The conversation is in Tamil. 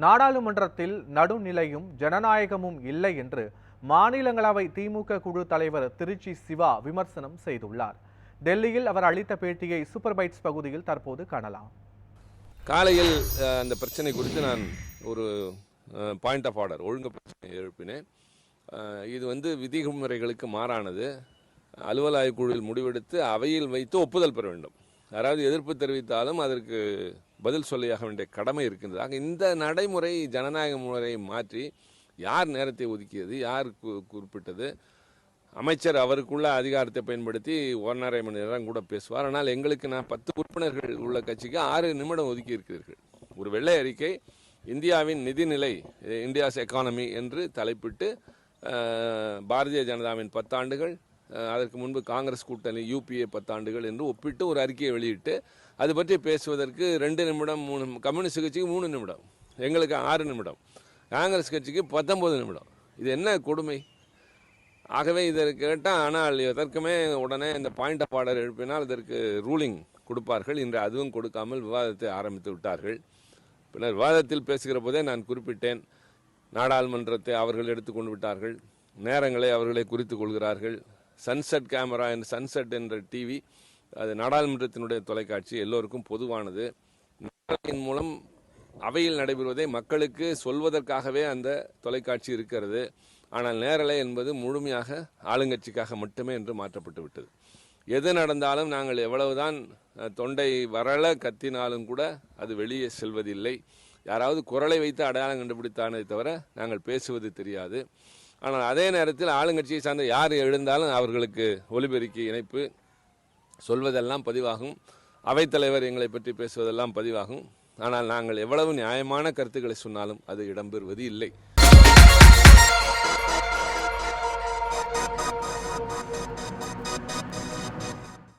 நாடாளுமன்றத்தில் நடுநிலையும் ஜனநாயகமும் இல்லை என்று மாநிலங்களவை திமுக குழு தலைவர் திருச்சி சிவா விமர்சனம் செய்துள்ளார். டெல்லியில் அவர் அளித்த பேட்டியை சூப்பர் பைட்ஸ் பகுதியில் தற்போது காணலாம். காலையில் அந்த பிரச்சனை குறித்து நான் ஒரு பாயிண்ட் ஆஃப் ஆர்டர் ஒழுங்கு பிரச்சனை எழுப்பினேன். இது விதிமுறைகளுக்கு மாறானது. அலுவல் ஆய்வுக்குழுவில் முடிவெடுத்து அவையில் வைத்து ஒப்புதல் பெற வேண்டும். யாராவது எதிர்ப்பு தெரிவித்தாலும் அதற்கு பதில் சொல்லியாக வேண்டிய கடமை இருக்கின்றது. ஆக இந்த நடைமுறை ஜனநாயக முறையை மாற்றி யார் நேரத்தை ஒதுக்கியது, யார் குறிப்பிட்டது? அமைச்சர் அவருக்குள்ள அதிகாரத்தை பயன்படுத்தி 1.5 மணி நேரம் கூட பேசுவார். ஆனால் எங்களுக்கு 10 உறுப்பினர்கள் உள்ள கட்சிக்கு 6 நிமிடம் ஒதுக்கி இருக்கிறீர்கள். ஒரு வெள்ளை அறிக்கை, இந்தியாவின் நிதிநிலை, இந்தியாஸ் எக்கானமி என்று தலைப்பிட்டு பாரதிய ஜனதாவின் 10 ஆண்டுகள், அதற்கு முன்பு காங்கிரஸ் கூட்டணி UPA 10 ஆண்டுகள் என்று ஒப்பிட்டு ஒரு அறிக்கையை வெளியிட்டு அது பற்றி பேசுவதற்கு 2 நிமிடம், 3, கம்யூனிஸ்ட் கட்சிக்கு 3 நிமிடம், எங்களுக்கு 6 நிமிடம், காங்கிரஸ் கட்சிக்கு 19 நிமிடம். இது என்ன கொடுமை? ஆகவே இதற்கு கேட்டால், ஆனால் எதற்குமே உடனே இந்த பாயிண்ட் ஆஃப் ஆர்டர் எழுப்பினால் இதற்கு ரூலிங் கொடுப்பார்கள். இன்று அதுவும் கொடுக்காமல் விவாதத்தை ஆரம்பித்து விட்டார்கள். பின்னர் விவாதத்தில் பேசுகிற போதே நான் குறிப்பிட்டேன், நாடாளுமன்றத்தை அவர்கள் எடுத்துக்கொண்டு விட்டார்கள், நேரங்களை அவர்களை குறித்து கொள்கிறார்கள். சன்செட் கேமரா என்ற சன்செட் என்ற டிவி, அது நாடாளுமன்றத்தினுடைய தொலைக்காட்சி, எல்லோருக்கும் பொதுவானது. நேரலையின் மூலம் அவையில் நடைபெறுவதை மக்களுக்கு சொல்வதற்காகவே அந்த தொலைக்காட்சி இருக்கிறது. ஆனால் நேரலை என்பது முழுமையாக ஆளுங்கட்சிக்காக மட்டுமே என்று மாற்றப்பட்டு விட்டது. எது நடந்தாலும் நாங்கள் எவ்வளவுதான் தொண்டை வரல கத்தினாலும் கூட அது வெளியே செல்வதில்லை. யாராவது குரலை வைத்து அடையாளம் கண்டுபிடித்தானே தவிர நாங்கள் பேசுவது தெரியாது. ஆனால் அதே நேரத்தில் ஆளுங்கட்சியை சார்ந்த யார் எழுந்தாலும் அவர்களுக்கு ஒலிபெருக்கி இணைப்பு சொல்வதெல்லாம் பதிவாகும். அவைத்தலைவர் எங்களை பற்றி பேசுவதெல்லாம் பதிவாகும். ஆனால் நாங்கள் எவ்வளவு நியாயமான கருத்துக்களை சொன்னாலும் அது இடம்பெறுவது இல்லை.